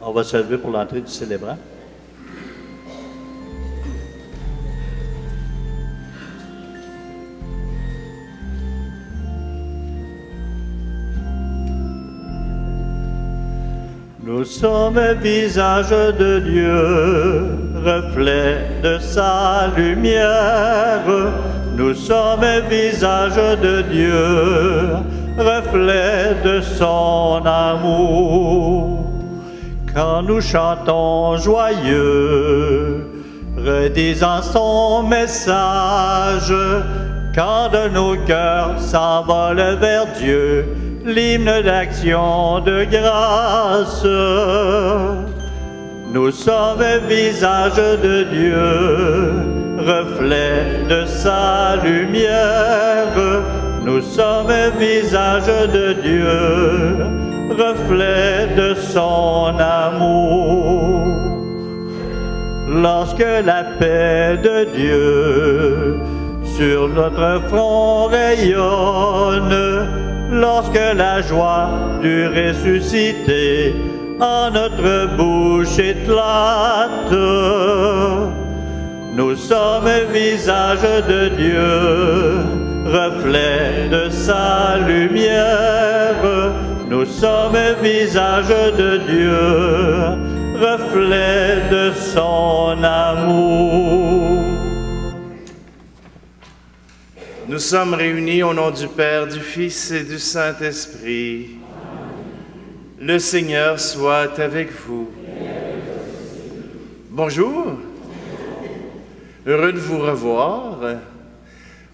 On va se lever pour l'entrée du célébrant. Nous sommes visage de Dieu, reflet de sa lumière. Nous sommes visage de Dieu, reflet de son amour. Quand nous chantons joyeux, redisant son message, quand de nos cœurs s'envole vers Dieu l'hymne d'action de grâce, nous sommes visage de Dieu, reflet de sa lumière. Nous sommes visage de Dieu, reflet de son amour. Lorsque la paix de Dieu sur notre front rayonne, lorsque la joie du ressuscité en notre bouche éclate, nous sommes visage de Dieu, reflet de sa lumière. Nous sommes visage de Dieu, reflet de son amour. Nous sommes réunis au nom du Père, du Fils et du Saint-Esprit. Le Seigneur soit avec vous. Bonjour. Heureux de vous revoir.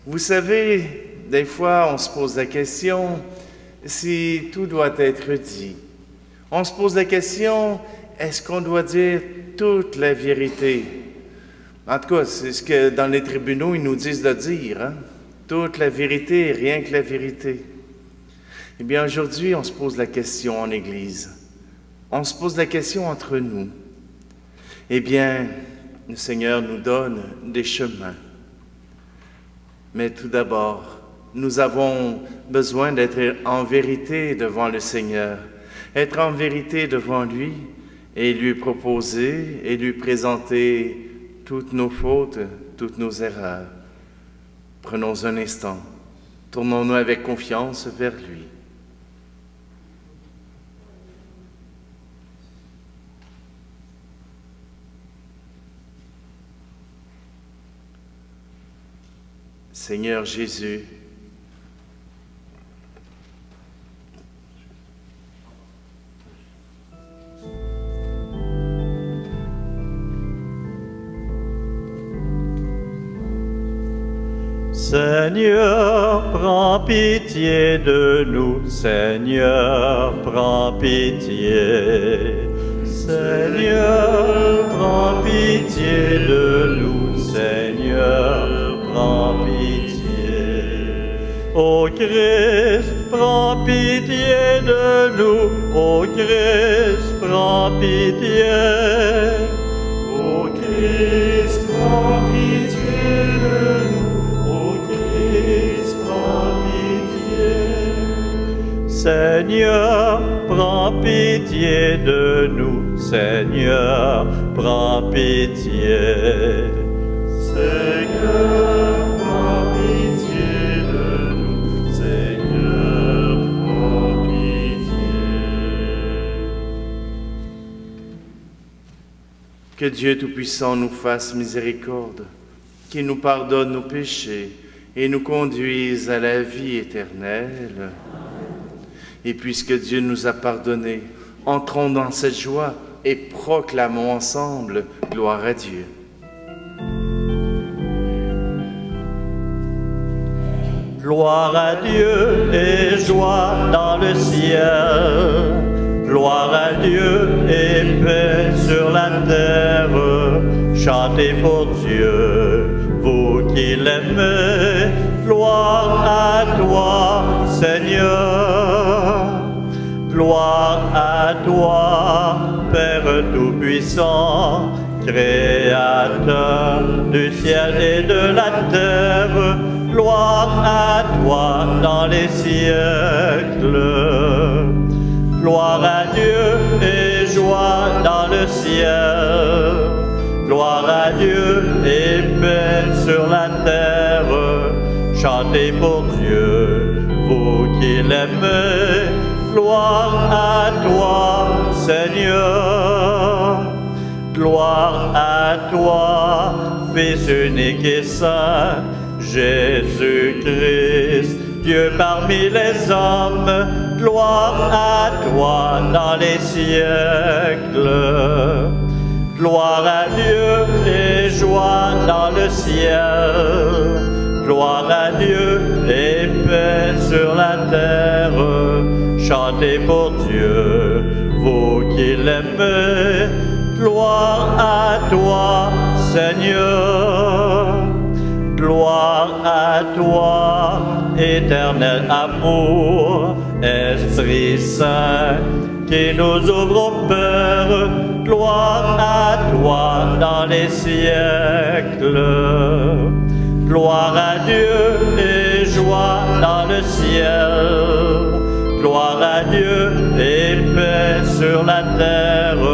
Vous savez, des fois, on se pose la question si tout doit être dit. On se pose la question, est-ce qu'on doit dire toute la vérité? En tout cas, c'est ce que dans les tribunaux, ils nous disent de dire, hein? Toute la vérité, rien que la vérité. Eh bien, aujourd'hui, on se pose la question en Église. On se pose la question entre nous. Eh bien, le Seigneur nous donne des chemins. Mais tout d'abord, nous avons besoin d'être en vérité devant le Seigneur, être en vérité devant lui et lui proposer et lui présenter toutes nos fautes, toutes nos erreurs. Prenons un instant, tournons-nous avec confiance vers lui. Seigneur Jésus, Seigneur, prends pitié de nous, Seigneur, prends pitié. Seigneur, prends pitié de nous, Seigneur, prends pitié. Ô Christ, prends pitié de nous, ô Christ, prends pitié. Ô Christ, prends pitié de nous. Seigneur, prends pitié de nous, Seigneur, prends pitié. Seigneur, prends pitié de nous, Seigneur, prends pitié. que Dieu Tout-Puissant nous fasse miséricorde, qu'il nous pardonne nos péchés et nous conduise à la vie éternelle. Et puisque Dieu nous a pardonné, entrons dans cette joie et proclamons ensemble gloire à Dieu. Gloire à Dieu et joie dans le ciel. Gloire à Dieu et paix sur la terre. Chantez pour Dieu, vous qui l'aimez. Gloire à toi, Seigneur. Gloire à toi, Père Tout-Puissant, Créateur du ciel et de la terre. Gloire à toi dans les siècles. Gloire à Dieu et joie le ciel. Gloire à Dieu et paix sur la terre. Chantez pour Dieu, vous qui l'aimez. Gloire à toi, Seigneur. Gloire à toi, Fils unique et saint, Jésus-Christ, Dieu parmi les hommes. Gloire à toi dans les siècles. Gloire à Dieu et joie dans le ciel. Gloire à Dieu et paix sur la terre. Chantez pour Dieu, vous qui l'aimez. Gloire à toi, Seigneur. Gloire à toi, éternel amour, Esprit Saint, qui nous ouvre au Père. Gloire à toi dans les siècles. Gloire à Dieu et joie dans le ciel. Gloire à Dieu et paix sur la terre.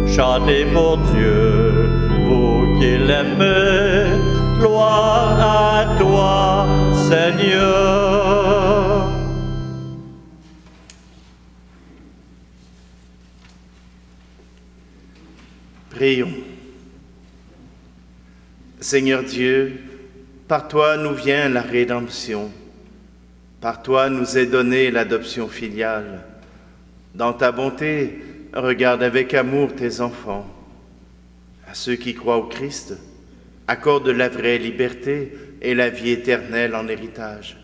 Chantez pour Dieu, vous qui l'aimez. Gloire à toi, Seigneur. Prions. Seigneur Dieu, par toi nous vient la rédemption. Par toi nous est donnée l'adoption filiale. Dans ta bonté, regarde avec amour tes enfants. À ceux qui croient au Christ, accorde la vraie liberté et la vie éternelle en héritage.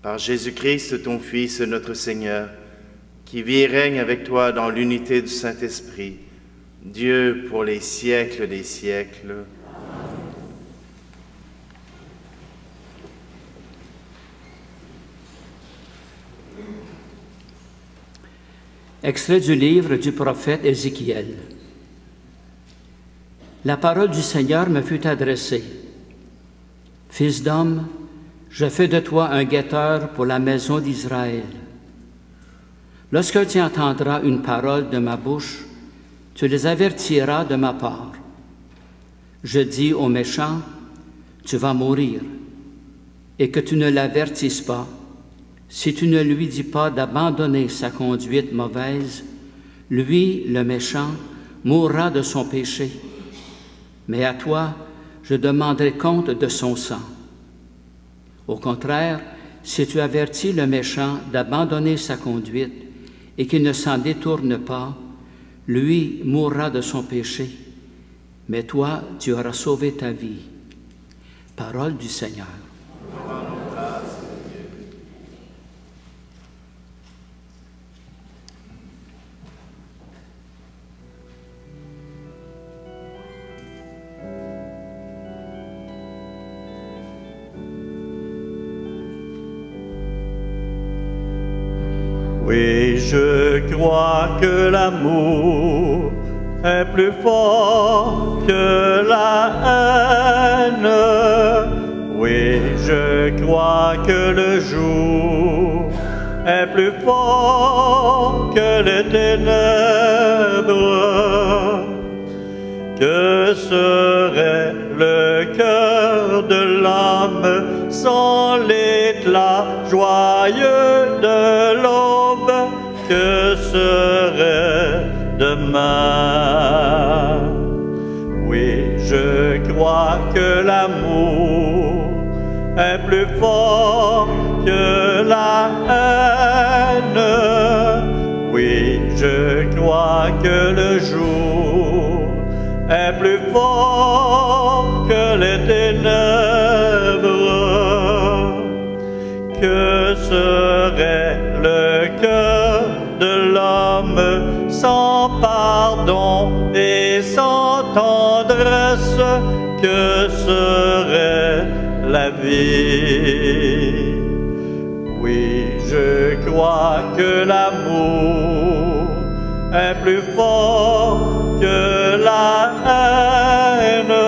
Par Jésus-Christ, ton Fils, notre Seigneur, qui vit et règne avec toi dans l'unité du Saint-Esprit, Dieu pour les siècles des siècles. Extrait du livre du prophète Ézéchiel. La parole du Seigneur me fut adressée. Fils d'homme, je fais de toi un guetteur pour la maison d'Israël. Lorsque tu entendras une parole de ma bouche, tu les avertiras de ma part. Je dis au méchant, tu vas mourir, et que tu ne l'avertisses pas. Si tu ne lui dis pas d'abandonner sa conduite mauvaise, lui, le méchant, mourra de son péché. Mais à toi, je demanderai compte de son sang. Au contraire, si tu avertis le méchant d'abandonner sa conduite et qu'il ne s'en détourne pas, lui mourra de son péché. Mais toi, tu auras sauvé ta vie. Parole du Seigneur. Oui, je crois que l'amour est plus fort que la haine. Oui, je crois que le jour est plus fort que les ténèbres. Que serait le cœur de l'homme sans l'éclat joyeux de l'aube? Que serait demain? Oui, je crois que l'amour est plus fort que la haine. Oui, je crois que le jour est plus fort que les ténèbres. Que serait le cœur de l'homme sans pardon et sans tendresse? Que serait la vie? Oui, je crois que l'amour est plus fort que la haine.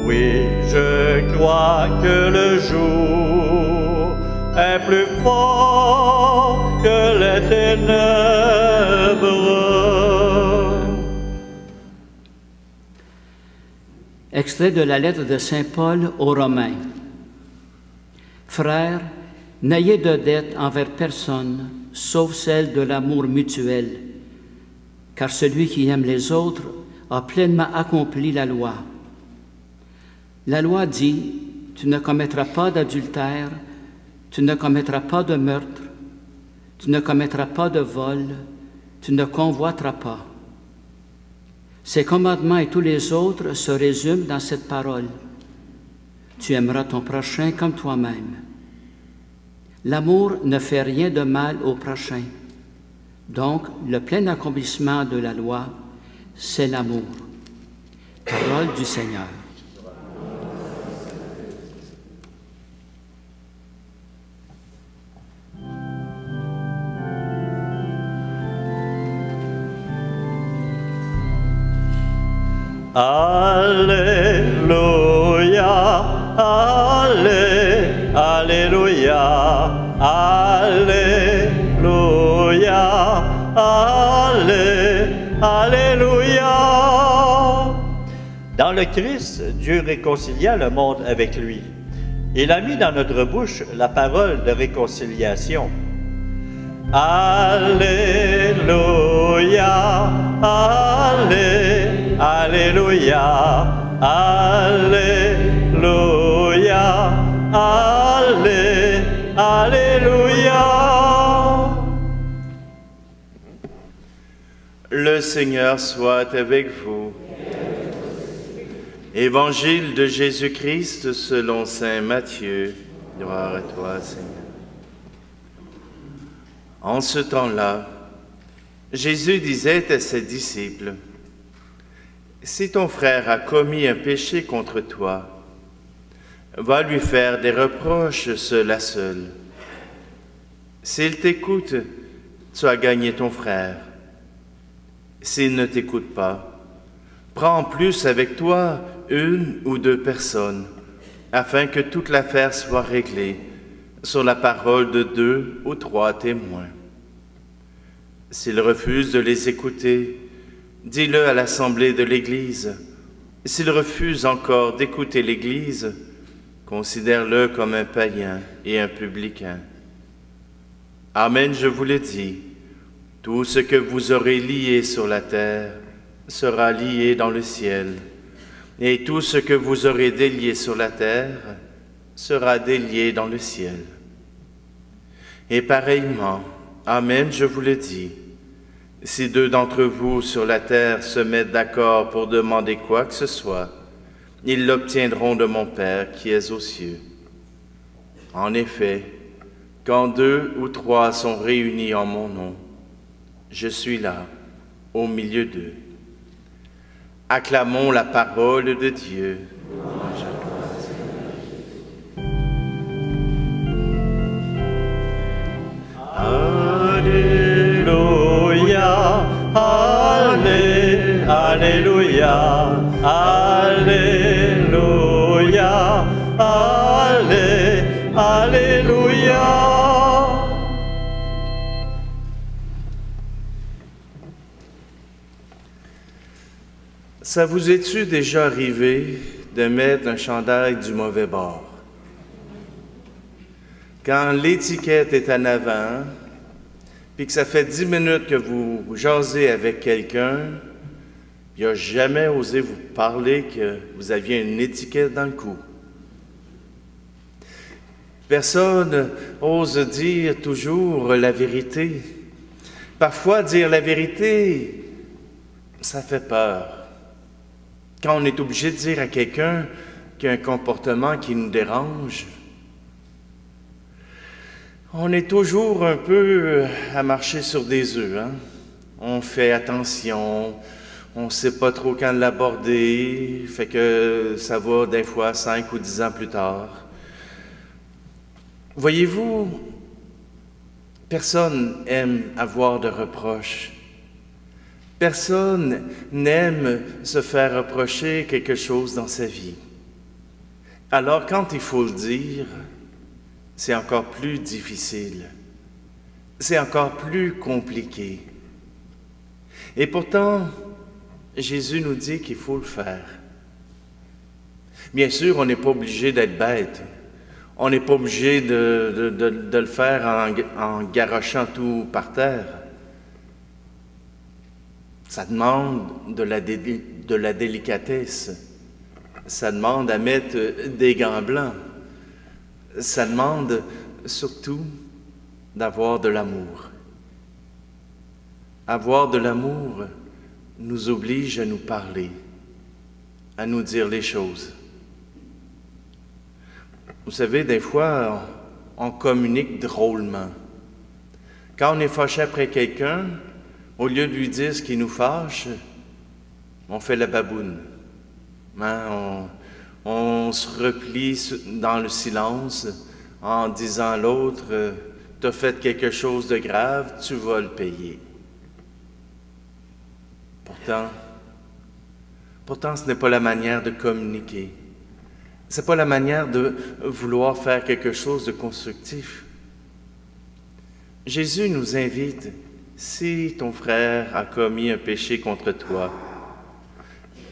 Oui, je crois que le jour est plus fort que les ténèbres. Extrait de la lettre de saint Paul aux Romains. Frères, n'ayez de dette envers personne, sauf celle de l'amour mutuel, car celui qui aime les autres a pleinement accompli la loi. La loi dit, tu ne commettras pas d'adultère, tu ne commettras pas de meurtre, tu ne commettras pas de vol, tu ne convoiteras pas. Ces commandements et tous les autres se résument dans cette parole. Tu aimeras ton prochain comme toi-même. L'amour ne fait rien de mal au prochain. Donc, le plein accomplissement de la loi, c'est l'amour. Parole du Seigneur. Alléluia, Alléluia, Alléluia, Alléluia. Dans le Christ, Dieu réconcilia le monde avec lui. Il a mis dans notre bouche la parole de réconciliation. Alléluia, Alléluia, Alléluia, Alléluia. Le Seigneur soit avec vous. Évangile de Jésus-Christ selon saint Matthieu. Gloire à toi, Seigneur. En ce temps-là, Jésus disait à ses disciples, « Si ton frère a commis un péché contre toi, va lui faire des reproches seul à seul. S'il t'écoute, tu as gagné ton frère. S'il ne t'écoute pas, prends en plus avec toi 1 ou 2 personnes, afin que toute l'affaire soit réglée sur la parole de 2 ou 3 témoins. S'il refuse de les écouter, dis-le à l'assemblée de l'Église. S'il refuse encore d'écouter l'Église, considère-le comme un païen et un publicain. Amen, je vous le dis, tout ce que vous aurez lié sur la terre sera lié dans le ciel, et tout ce que vous aurez délié sur la terre sera délié dans le ciel. Et pareillement, amen, je vous le dis, si 2 d'entre vous sur la terre se mettent d'accord pour demander quoi que ce soit, ils l'obtiendront de mon Père qui est aux cieux. En effet, quand 2 ou 3 sont réunis en mon nom, je suis là, au milieu d'eux. Acclamons la parole de Dieu. Alléluia, Alléluia, Alléluia, Alléluia. Ça vous est-tu déjà arrivé de mettre un chandail du mauvais bord? Quand l'étiquette est en avant, puis que ça fait 10 minutes que vous jasez avec quelqu'un, il n'a jamais osé vous parler que vous aviez une étiquette dans le cou. Personne n'ose dire toujours la vérité. Parfois, dire la vérité, ça fait peur. Quand on est obligé de dire à quelqu'un qu'il y a un comportement qui nous dérange, on est toujours un peu à marcher sur des œufs. Hein? On fait attention, on ne sait pas trop quand l'aborder, fait que ça va des fois 5 ou 10 ans plus tard. Voyez-vous, personne n'aime avoir de reproches. Personne n'aime se faire reprocher quelque chose dans sa vie. Alors, quand il faut le dire, c'est encore plus difficile. C'est encore plus compliqué. Et pourtant, Jésus nous dit qu'il faut le faire. Bien sûr, on n'est pas obligé d'être bête. On n'est pas obligé de le faire en garochant tout par terre. Ça demande de la délicatesse. Ça demande à mettre des gants blancs. Ça demande surtout d'avoir de l'amour. Avoir de l'amour nous oblige à nous parler, à nous dire les choses. Vous savez, des fois, on communique drôlement. Quand on est fâché après quelqu'un, au lieu de lui dire ce qui nous fâche, on fait la baboune. Hein? On se replie dans le silence en disant à l'autre, « T'as fait quelque chose de grave, tu vas le payer. » Pourtant, ce n'est pas la manière de communiquer. Ce n'est pas la manière de vouloir faire quelque chose de constructif. Jésus nous invite, si ton frère a commis un péché contre toi,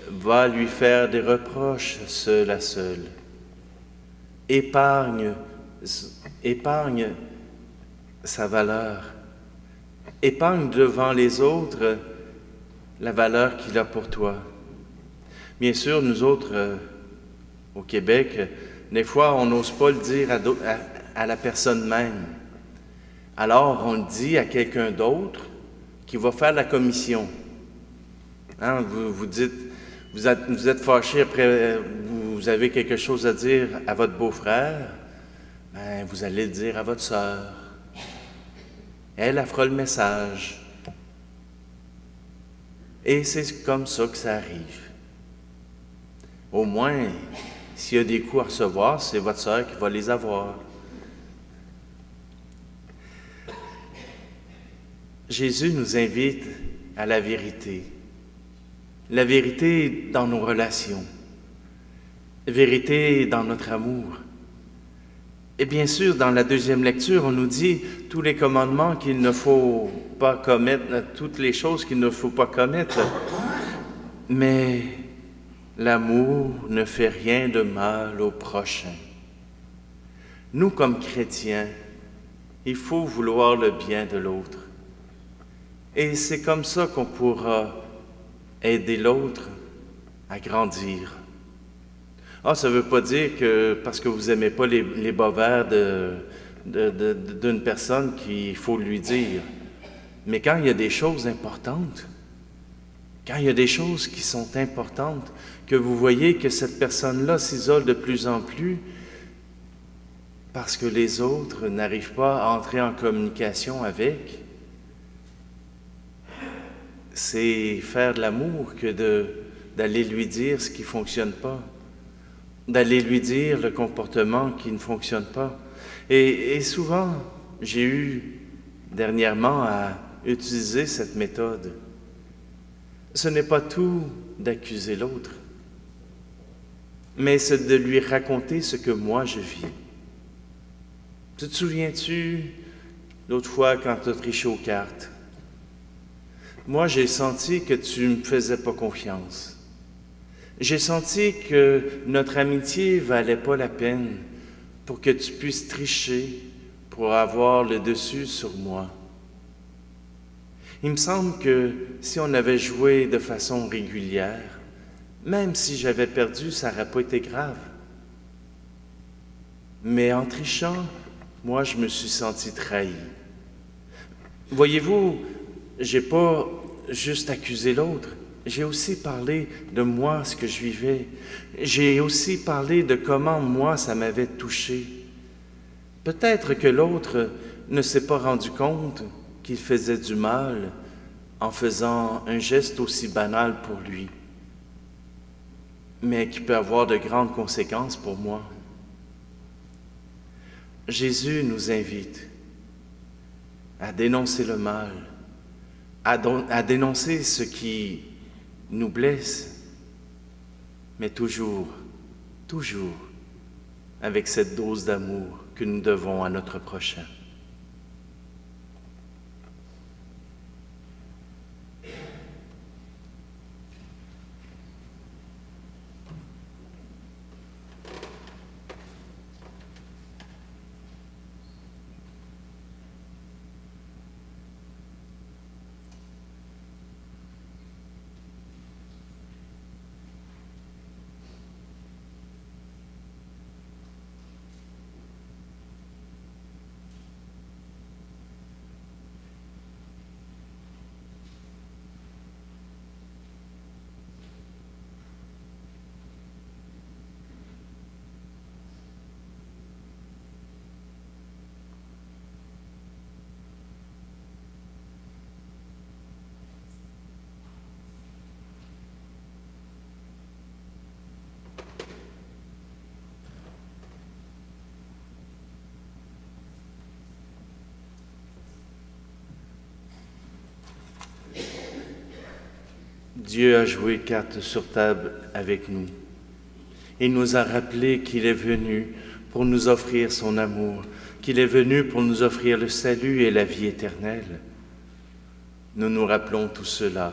va lui faire des reproches seul à seul. Épargne sa valeur. Épargne devant les autres la valeur qu'il a pour toi. Bien sûr, nous autres, au Québec, des fois, on n'ose pas le dire à la personne même. Alors, on le dit à quelqu'un d'autre qui va faire la commission. Hein, vous dites, vous êtes fâché après, vous avez quelque chose à dire à votre beau-frère, ben, vous allez le dire à votre sœur. Elle fera le message. Et c'est comme ça que ça arrive. Au moins, s'il y a des coups à recevoir, c'est votre sœur qui va les avoir. Jésus nous invite à la vérité. La vérité dans nos relations. La vérité dans notre amour. Et bien sûr, dans la deuxième lecture, on nous dit tous les commandements qu'il ne faut pas commettre, toutes les choses qu'il ne faut pas commettre. Mais l'amour ne fait rien de mal au prochain. Nous, comme chrétiens, il faut vouloir le bien de l'autre. Et c'est comme ça qu'on pourra aider l'autre à grandir. Ah, ça ne veut pas dire que parce que vous n'aimez pas les bas verts d'une personne qu'il faut lui dire. Mais quand il y a des choses importantes, quand il y a des choses qui sont importantes, que vous voyez que cette personne-là s'isole de plus en plus parce que les autres n'arrivent pas à entrer en communication avec, c'est faire de l'amour que d'aller lui dire ce qui ne fonctionne pas, d'aller lui dire le comportement qui ne fonctionne pas. Et souvent, j'ai eu dernièrement à utiliser cette méthode. Ce n'est pas tout d'accuser l'autre, mais c'est de lui raconter ce que moi je vis. Tu te souviens-tu l'autre fois quand tu as triché aux cartes? Moi, j'ai senti que tu ne me faisais pas confiance. J'ai senti que notre amitié valait pas la peine pour que tu puisses tricher pour avoir le dessus sur moi. Il me semble que si on avait joué de façon régulière, même si j'avais perdu, ça n'aurait pas été grave. Mais en trichant, moi, je me suis senti trahi. Voyez-vous, j'ai pas juste accusé l'autre, j'ai aussi parlé de moi, ce que je vivais. J'ai aussi parlé de comment moi, ça m'avait touché. Peut-être que l'autre ne s'est pas rendu compte qu'il faisait du mal en faisant un geste aussi banal pour lui, mais qui peut avoir de grandes conséquences pour moi. Jésus nous invite à dénoncer le mal, à dénoncer ce qui nous blesse, mais toujours avec cette dose d'amour que nous devons à notre prochain. Dieu a joué carte sur table avec nous. Il nous a rappelé qu'il est venu pour nous offrir son amour, qu'il est venu pour nous offrir le salut et la vie éternelle. Nous nous rappelons tout cela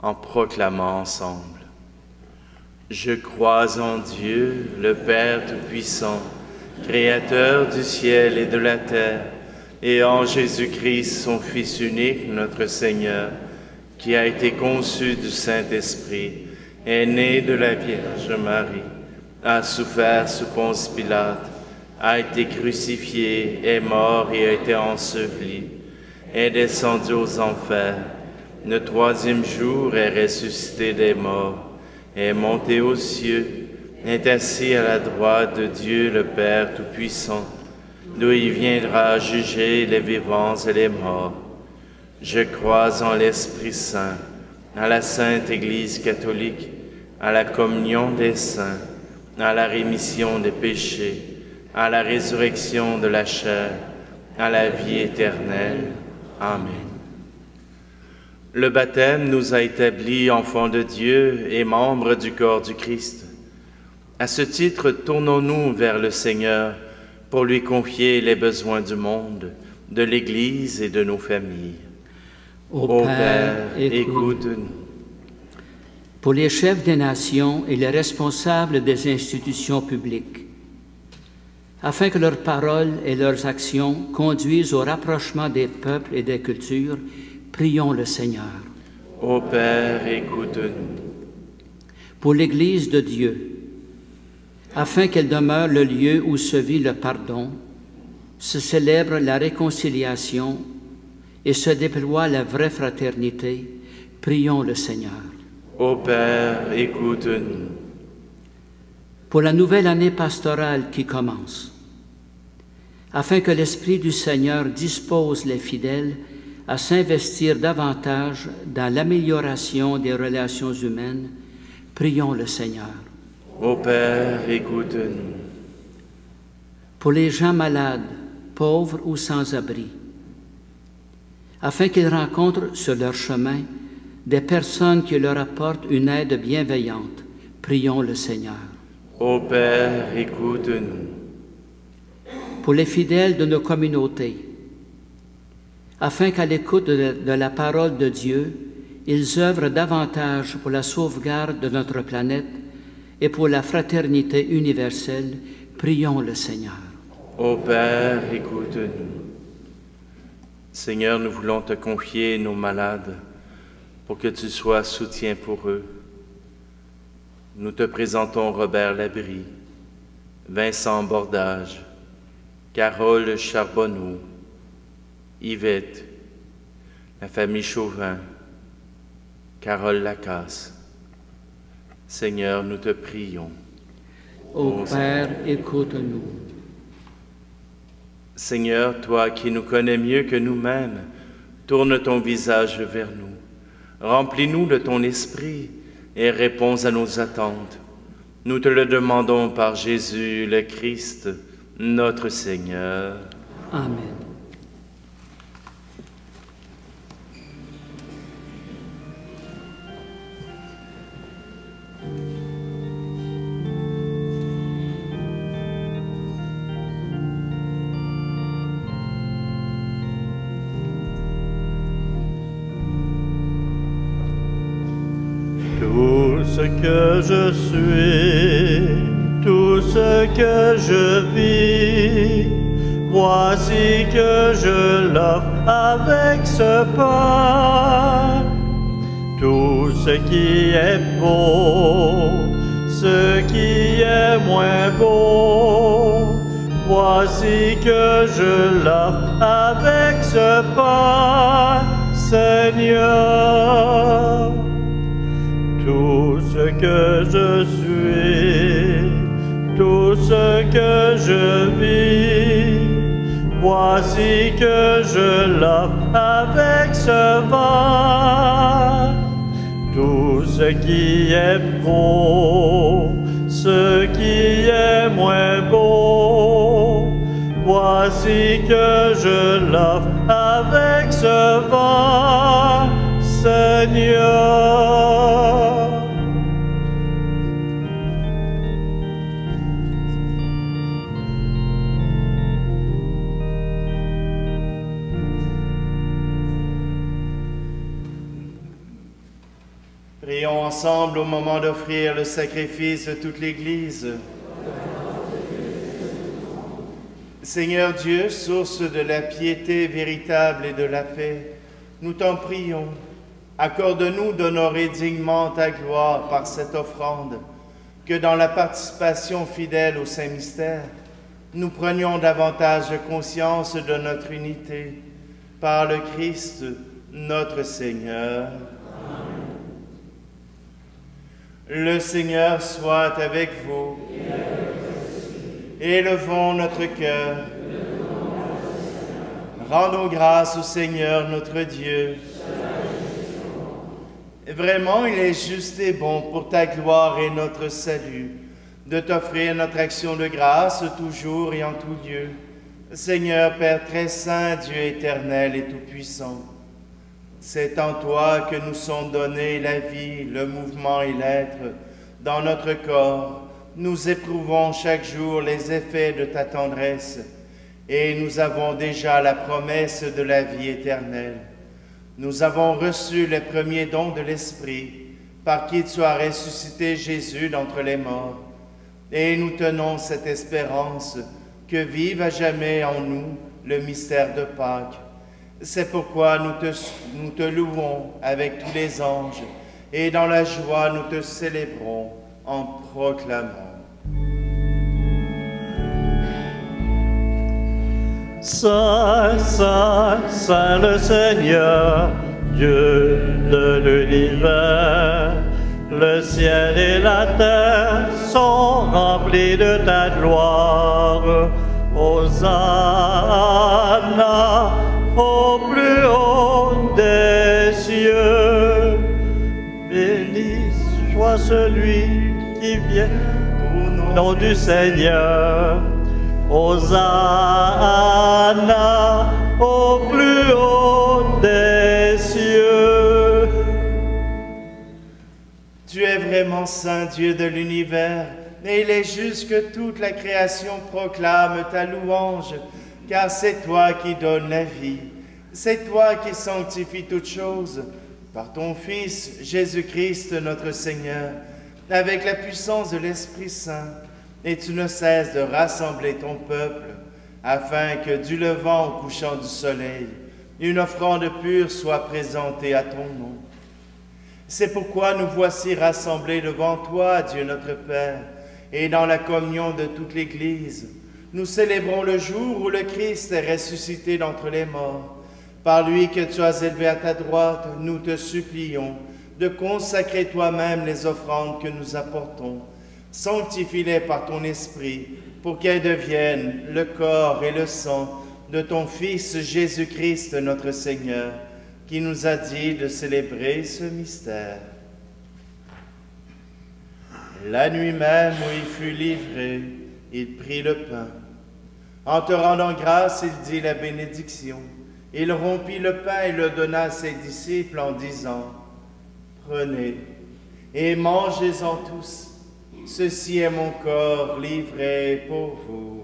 en proclamant ensemble. Je crois en Dieu, le Père Tout-Puissant, Créateur du ciel et de la terre, et en Jésus-Christ, son Fils unique, notre Seigneur, qui a été conçu du Saint-Esprit, est né de la Vierge Marie, a souffert sous Ponce Pilate, a été crucifié, est mort et a été enseveli, est descendu aux enfers, le troisième jour est ressuscité des morts, est monté aux cieux, est assis à la droite de Dieu le Père Tout-Puissant, d'où il viendra juger les vivants et les morts. Je crois en l'Esprit Saint, à la Sainte Église catholique, à la communion des saints, à la rémission des péchés, à la résurrection de la chair, à la vie éternelle. Amen. Le baptême nous a établis enfants de Dieu et membres du corps du Christ. À ce titre, tournons-nous vers le Seigneur pour lui confier les besoins du monde, de l'Église et de nos familles. Ô Père, écoute-nous. Pour les chefs des nations et les responsables des institutions publiques, afin que leurs paroles et leurs actions conduisent au rapprochement des peuples et des cultures, prions le Seigneur. Ô Père, écoute-nous. Pour l'Église de Dieu, afin qu'elle demeure le lieu où se vit le pardon, se célèbre la réconciliation et se déploie la vraie fraternité, prions le Seigneur. Ô Père, écoute-nous. Pour la nouvelle année pastorale qui commence, afin que l'Esprit du Seigneur dispose les fidèles à s'investir davantage dans l'amélioration des relations humaines, prions le Seigneur. Ô Père, écoute-nous. Pour les gens malades, pauvres ou sans-abri, afin qu'ils rencontrent sur leur chemin des personnes qui leur apportent une aide bienveillante, prions le Seigneur. Ô Père, écoute-nous. Pour les fidèles de nos communautés, afin qu'à l'écoute de la parole de Dieu, ils œuvrent davantage pour la sauvegarde de notre planète et pour la fraternité universelle, prions le Seigneur. Ô Père, écoute-nous. Seigneur, nous voulons te confier nos malades pour que tu sois soutien pour eux. Nous te présentons Robert Labrie, Vincent Bordage, Carole Charbonneau, Yvette, la famille Chauvin, Carole Lacasse. Seigneur, nous te prions. Ô Père, écoute-nous. Seigneur, toi qui nous connais mieux que nous-mêmes, tourne ton visage vers nous. Remplis-nous de ton esprit et réponds à nos attentes. Nous te le demandons par Jésus le Christ, notre Seigneur. Amen. Tout ce que je suis, tout ce que je vis, voici que je l'offre avec ce pain. Tout ce qui est beau, ce qui est moins beau, voici que je l'offre avec ce pain, Seigneur. Tout ce que je suis, tout ce que je vis, voici que je l'offre avec ce vin. Tout ce qui est beau, ce qui est moins beau, voici que je l'offre avec ce vin, Seigneur. Prions ensemble au moment d'offrir le sacrifice de toute l'Église. Seigneur Dieu, source de la piété véritable et de la paix, nous t'en prions. Accorde-nous d'honorer dignement ta gloire par cette offrande, que dans la participation fidèle au Saint-Mystère, nous prenions davantage conscience de notre unité par le Christ, notre Seigneur. Amen. Le Seigneur soit avec vous. Élevons notre cœur. Rendons grâce au Seigneur notre Dieu. Vraiment, il est juste et bon pour ta gloire et notre salut de t'offrir notre action de grâce toujours et en tout lieu. Seigneur Père très saint, Dieu éternel et tout-puissant, c'est en toi que nous sont donnés la vie, le mouvement et l'être. Dans notre corps, nous éprouvons chaque jour les effets de ta tendresse et nous avons déjà la promesse de la vie éternelle. Nous avons reçu les premiers dons de l'Esprit par qui tu as ressuscité Jésus d'entre les morts. Et nous tenons cette espérance que vive à jamais en nous le mystère de Pâques. C'est pourquoi nous te louons avec tous les anges et dans la joie nous te célébrons en proclamant. Saint, Saint, Saint le Seigneur, Dieu de l'univers, le ciel et la terre sont remplis de ta gloire. Hosanna au plus haut des cieux. Béni soit celui qui vient au nom du Seigneur. Hosanna au plus haut des cieux. Tu es vraiment saint Dieu de l'univers, et il est juste que toute la création proclame ta louange, car c'est toi qui donnes la vie, c'est toi qui sanctifies toutes choses, par ton Fils Jésus-Christ notre Seigneur, avec la puissance de l'Esprit Saint, et tu ne cesses de rassembler ton peuple, afin que du levant au couchant du soleil, une offrande pure soit présentée à ton nom. C'est pourquoi nous voici rassemblés devant toi, Dieu notre Père, et dans la communion de toute l'Église, nous célébrons le jour où le Christ est ressuscité d'entre les morts. Par lui que tu as élevé à ta droite, nous te supplions de consacrer toi-même les offrandes que nous apportons. Sanctifie-les par ton Esprit, pour qu'elles deviennent le corps et le sang de ton Fils Jésus-Christ notre Seigneur, qui nous a dit de célébrer ce mystère. La nuit même où il fut livré, il prit le pain. En te rendant grâce, il dit la bénédiction. Il rompit le pain et le donna à ses disciples en disant, « Prenez et mangez-en tous. Ceci est mon corps livré pour vous. »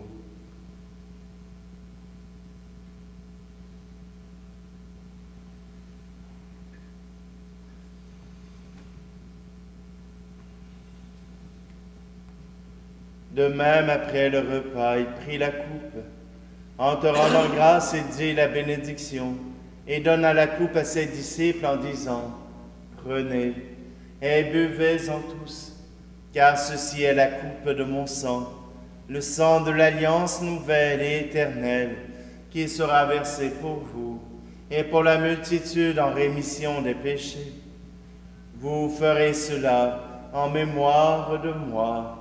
De même, après le repas, il prit la coupe. En te rendant grâce, il dit la bénédiction et donna la coupe à ses disciples en disant, « Prenez et buvez-en tous, car ceci est la coupe de mon sang, le sang de l'alliance nouvelle et éternelle, qui sera versé pour vous et pour la multitude en rémission des péchés. Vous ferez cela en mémoire de moi. »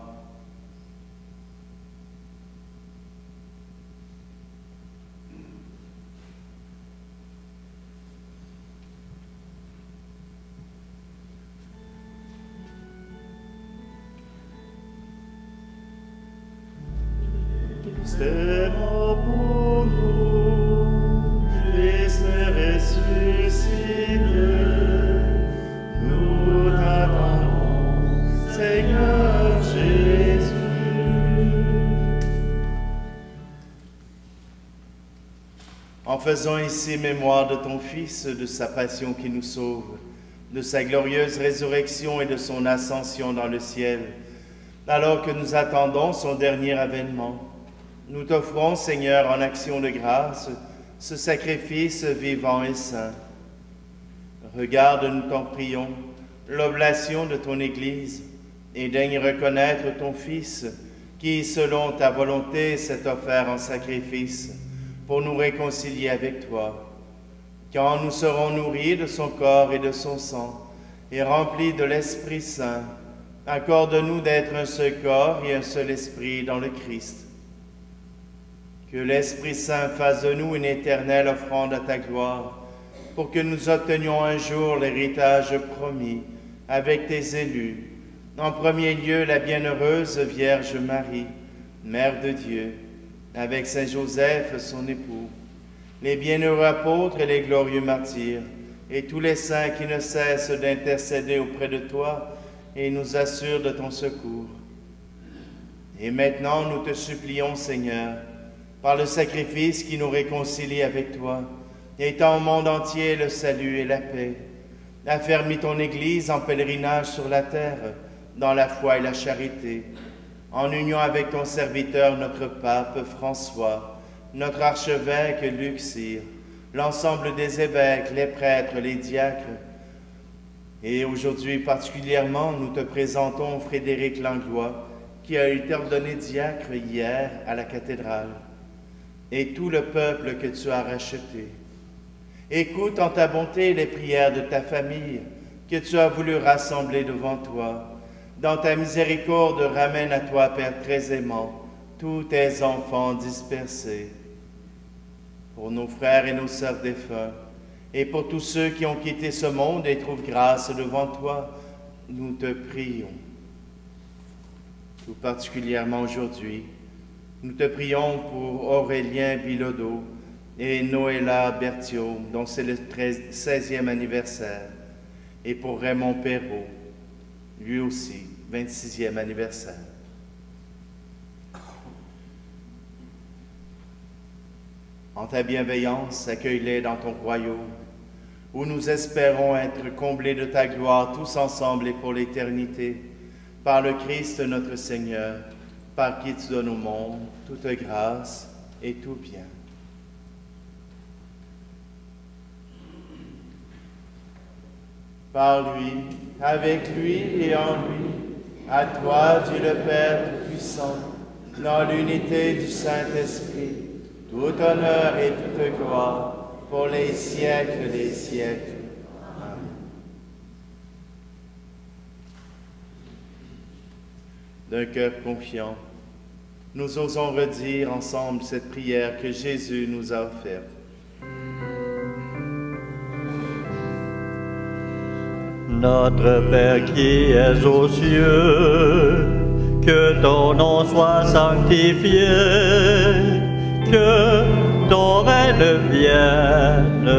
C'est mort pour nous, Christ est ressuscité, nous t'attendons, Seigneur Jésus. En faisant ici mémoire de ton Fils, de sa passion qui nous sauve, de sa glorieuse résurrection et de son ascension dans le ciel, alors que nous attendons son dernier avènement. Nous t'offrons, Seigneur, en action de grâce, ce sacrifice vivant et saint. Regarde, nous t'en prions, l'oblation de ton Église, et daigne reconnaître ton Fils, qui, selon ta volonté, s'est offert en sacrifice, pour nous réconcilier avec toi. Quand nous serons nourris de son corps et de son sang, et remplis de l'Esprit Saint, accorde-nous d'être un seul corps et un seul esprit dans le Christ. Que l'Esprit Saint fasse de nous une éternelle offrande à ta gloire, pour que nous obtenions un jour l'héritage promis avec tes élus, en premier lieu la bienheureuse Vierge Marie, Mère de Dieu, avec Saint Joseph, son époux, les bienheureux apôtres et les glorieux martyrs, et tous les saints qui ne cessent d'intercéder auprès de toi et nous assurent de ton secours. Et maintenant, nous te supplions, Seigneur, par le sacrifice qui nous réconcilie avec toi, étends au monde entier le salut et la paix. Affermis ton Église en pèlerinage sur la terre, dans la foi et la charité, en union avec ton serviteur, notre pape François, notre archevêque Luc Cyr, l'ensemble des évêques, les prêtres, les diacres. Et aujourd'hui particulièrement, nous te présentons Frédéric Langlois, qui a été ordonné diacre hier à la cathédrale, et tout le peuple que tu as racheté. Écoute en ta bonté les prières de ta famille, que tu as voulu rassembler devant toi. Dans ta miséricorde, ramène à toi, Père très aimant, tous tes enfants dispersés. Pour nos frères et nos sœurs défunts, et pour tous ceux qui ont quitté ce monde et trouvent grâce devant toi, nous te prions. Tout particulièrement aujourd'hui, nous te prions pour Aurélien Bilodeau et Noëlla Berthiaud, dont c'est le 16e anniversaire, et pour Raymond Perrault, lui aussi, 26e anniversaire. En ta bienveillance, accueille-les dans ton royaume, où nous espérons être comblés de ta gloire tous ensemble et pour l'éternité, par le Christ notre Seigneur, par qui tu donnes au monde toute grâce et tout bien. Par lui, avec lui et en lui, à toi, Dieu le Père Tout-Puissant, dans l'unité du Saint-Esprit, tout honneur et toute gloire pour les siècles des siècles. Amen. D'un cœur confiant, nous osons redire ensemble cette prière que Jésus nous a offerte. Notre Père qui es aux cieux, que ton nom soit sanctifié, que ton règne vienne,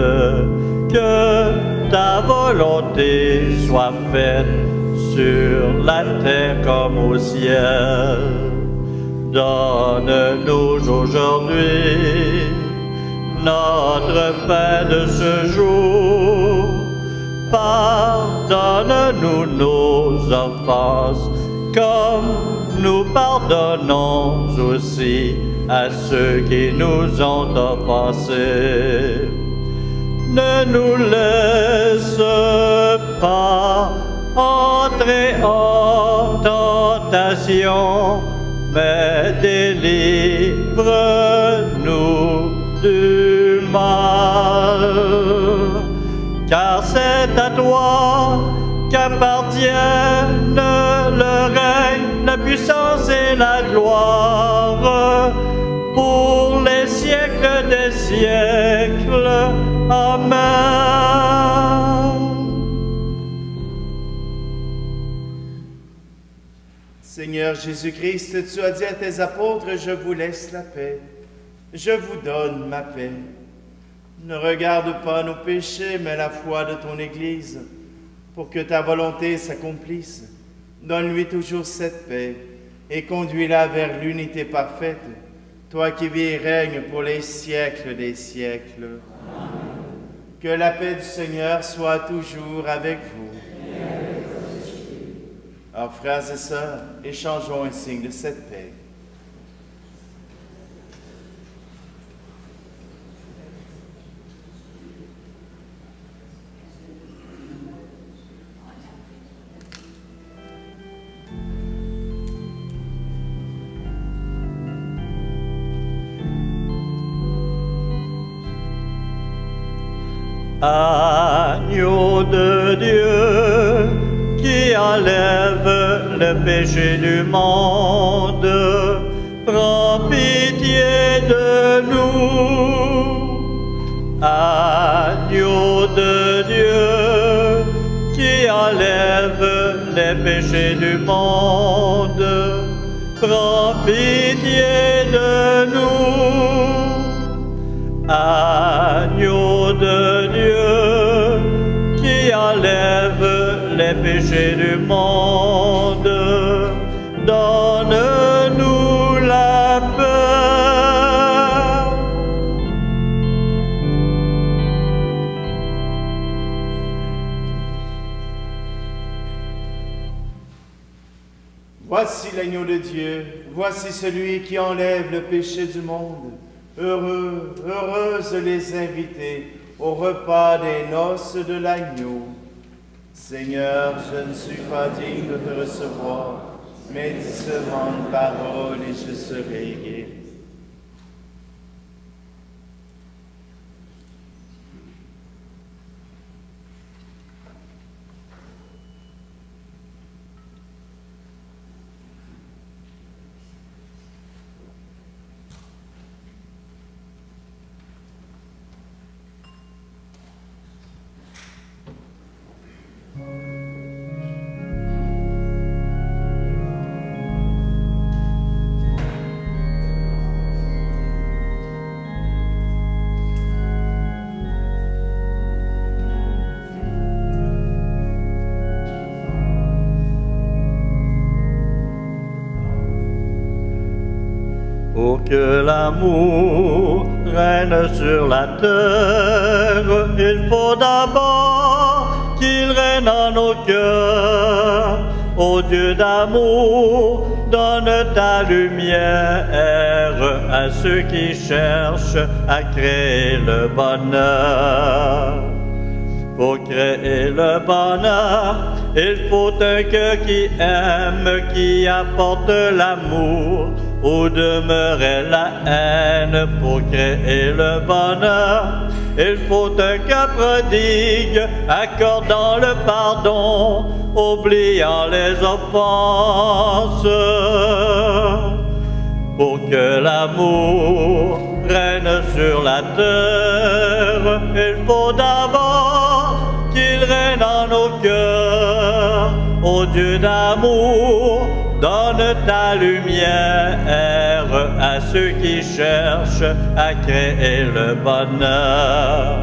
que ta volonté soit faite sur la terre comme au ciel. Donne-nous aujourd'hui notre pain de ce jour. Pardonne-nous nos offenses, comme nous pardonnons aussi à ceux qui nous ont offensés. Ne nous laisse pas entrer en tentation, mais délivre-nous du mal. Car c'est à toi qu'appartiennent le règne, la puissance et la gloire, pour les siècles des siècles. Amen. Seigneur Jésus-Christ, tu as dit à tes apôtres, je vous laisse la paix, je vous donne ma paix. Ne regarde pas nos péchés, mais la foi de ton Église, pour que ta volonté s'accomplisse. Donne-lui toujours cette paix et conduis-la vers l'unité parfaite, toi qui vis et règnes pour les siècles des siècles. Amen. Que la paix du Seigneur soit toujours avec vous. Alors, frères et sœurs, échangeons un signe de cette paix. Agneau de Dieu qui enlève le péché du monde, prends pitié de nous. Agneau de Dieu qui enlève les péchés du monde, prends pitié de nous. Agneau de Dieu qui enlève les péchés du monde, donne-nous la paix. Voici l'agneau de Dieu, voici celui qui enlève le péché du monde. Heureux, heureuses les invités au repas des noces de l'agneau. Seigneur, je ne suis pas digne de te recevoir, mais dis seulement une parole et je serai guéri. Pour que l'amour règne sur la terre, il faut d'abord qu'il règne dans nos cœurs. Ô Dieu d'amour, donne ta lumière à ceux qui cherchent à créer le bonheur. Pour créer le bonheur, il faut un cœur qui aime, qui apporte l'amour, où demeurait la haine. Pour créer le bonheur, il faut un cœur prodigue, accordant le pardon, oubliant les offenses. Pour que l'amour règne sur la terre, il faut d'abord qu'il règne dans nos cœurs. Ô Dieu d'amour, donne ta lumière à ceux qui cherchent à créer le bonheur.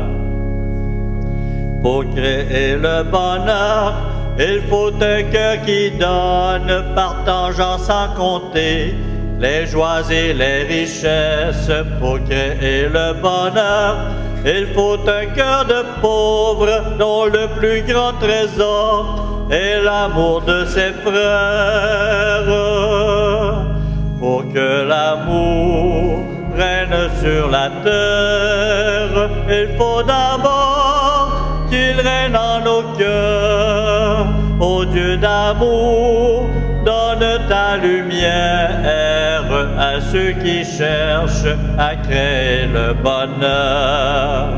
Pour créer le bonheur, il faut un cœur qui donne, partageant sans compter les joies et les richesses. Pour créer le bonheur, il faut un cœur de pauvre dont le plus grand trésor est l'amour de ses frères. Pour que l'amour règne sur la terre, il faut d'abord qu'il règne dans nos cœurs. Ô Dieu d'amour, donne ta lumière à ceux qui cherchent à créer le bonheur.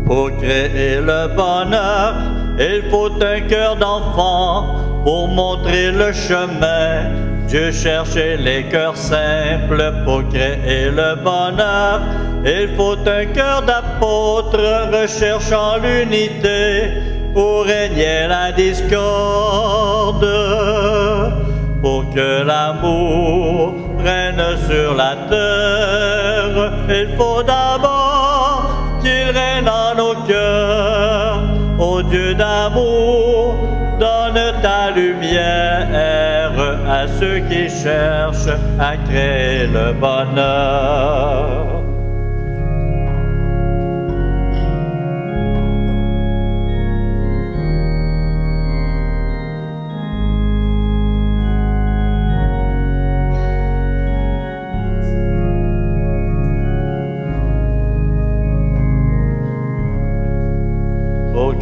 Pour créer le bonheur, il faut un cœur d'enfant pour montrer le chemin. Dieu cherchait les cœurs simples pour créer le bonheur. Il faut un cœur d'apôtre recherchant l'unité pour régner la discorde. Pour que l'amour règne sur la terre, il faut d'abord qu'il règne dans nos cœurs. Ô Dieu d'amour, donne ta lumière cherchent à créer le bonheur.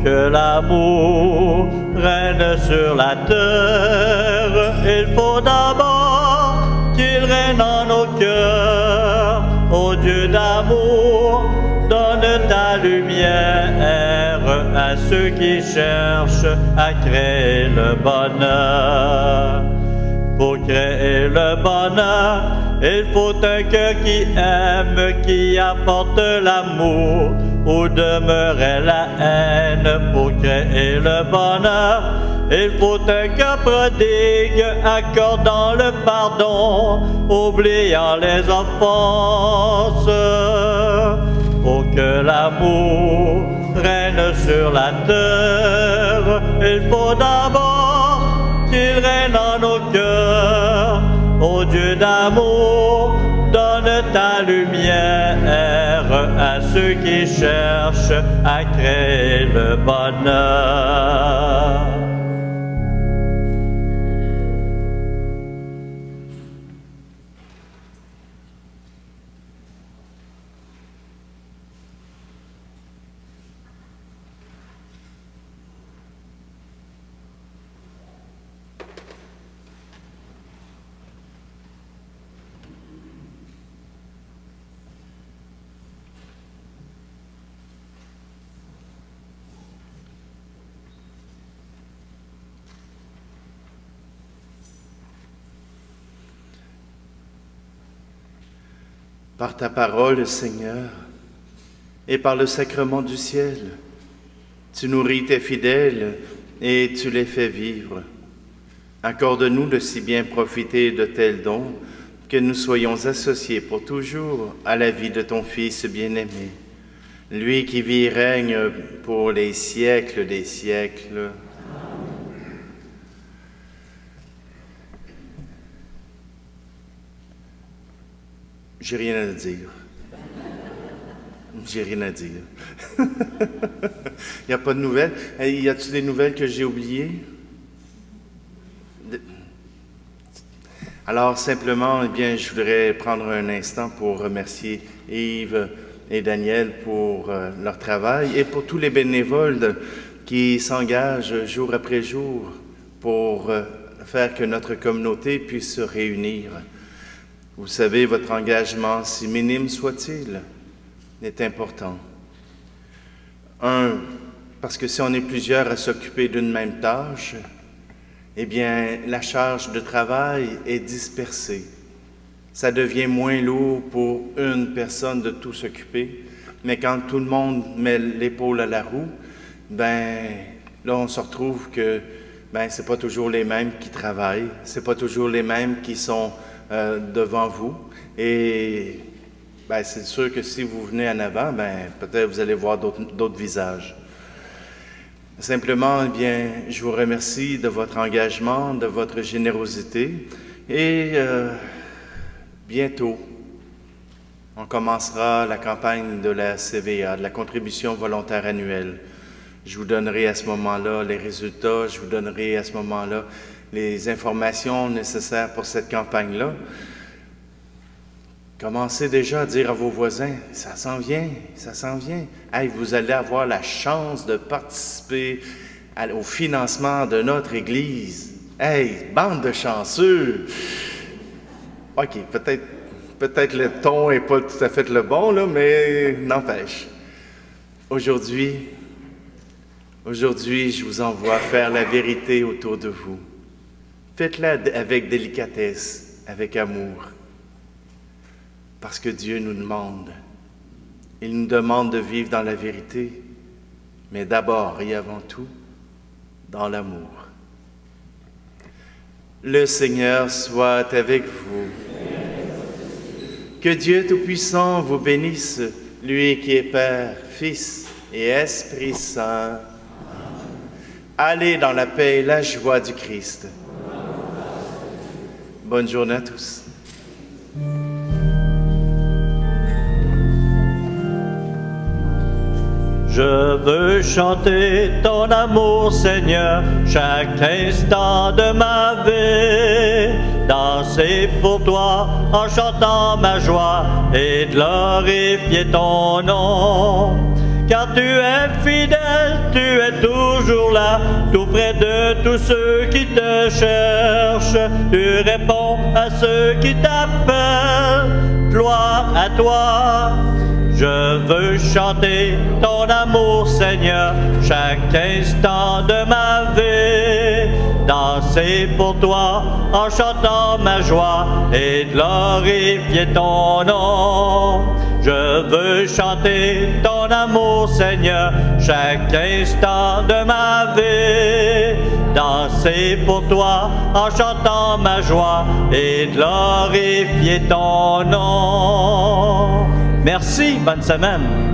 Que l'amour règne sur la terre, il faut d'abord qu'il règne en nos cœurs. Ô Dieu d'amour, donne ta lumière à ceux qui cherchent à créer le bonheur. Pour créer le bonheur, il faut un cœur qui aime, qui apporte l'amour. Où demeurait la haine? Pour créer le bonheur, il faut un cœur prodigue, accordant le pardon, oubliant les offenses. Pour que l'amour règne sur la terre, il faut d'abord qu'il règne en nos cœurs. Ô Dieu d'amour, donne ta lumière à ceux qui cherchent à créer le bonheur. Par ta parole, Seigneur, et par le sacrement du ciel, tu nourris tes fidèles et tu les fais vivre. Accorde-nous de si bien profiter de tels dons que nous soyons associés pour toujours à la vie de ton Fils bien-aimé, lui qui vit et règne pour les siècles des siècles. J'ai rien à dire. J'ai rien à dire. Il n'y a pas de nouvelles. Y a-t-il des nouvelles que j'ai oubliées? Alors, simplement, eh bien, je voudrais prendre un instant pour remercier Yves et Daniel pour leur travail et pour tous les bénévoles qui s'engagent jour après jour pour faire que notre communauté puisse se réunir. Vous savez, votre engagement, si minime soit-il, est important. Parce que si on est plusieurs à s'occuper d'une même tâche, eh bien, la charge de travail est dispersée. Ça devient moins lourd pour une personne de tout s'occuper, mais quand tout le monde met l'épaule à la roue, ben là, on se retrouve que c'est pas toujours les mêmes qui travaillent, c'est pas toujours les mêmes qui sont devant vous. Et c'est sûr que si vous venez en avant, peut-être vous allez voir d'autres visages. Simplement, eh bien, je vous remercie de votre engagement, de votre générosité. Et bientôt, on commencera la campagne de la CVA, de la contribution volontaire annuelle. Je vous donnerai à ce moment-là les résultats, je vous donnerai à ce moment-là les informations nécessaires pour cette campagne-là. Commencez déjà à dire à vos voisins, ça s'en vient, ça s'en vient. Hey, vous allez avoir la chance de participer au financement de notre Église. Hey, bande de chanceux! OK, peut-être le ton n'est pas tout à fait le bon, là, mais n'empêche. Aujourd'hui, je vous envoie faire la vérité autour de vous. Faites-la avec délicatesse, avec amour. Parce que Dieu nous demande. Il nous demande de vivre dans la vérité, mais d'abord et avant tout, dans l'amour. Le Seigneur soit avec vous. Que Dieu Tout-Puissant vous bénisse, lui qui est Père, Fils et Esprit Saint. Allez dans la paix et la joie du Christ. Bonne journée à tous. Je veux chanter ton amour, Seigneur, chaque instant de ma vie. Danser pour toi en chantant ma joie et glorifier ton nom. Car tu es fidèle, tu es toujours là, tout près de tous ceux qui te cherchent. Tu réponds à ceux qui t'appellent. Gloire à toi. Je veux chanter ton amour, Seigneur, chaque instant de ma vie. Danser pour toi en chantant ma joie et glorifier ton nom. Je veux chanter ton amour, Seigneur, chaque instant de ma vie. Danser pour toi en chantant ma joie et glorifier ton nom. Merci, bonne semaine.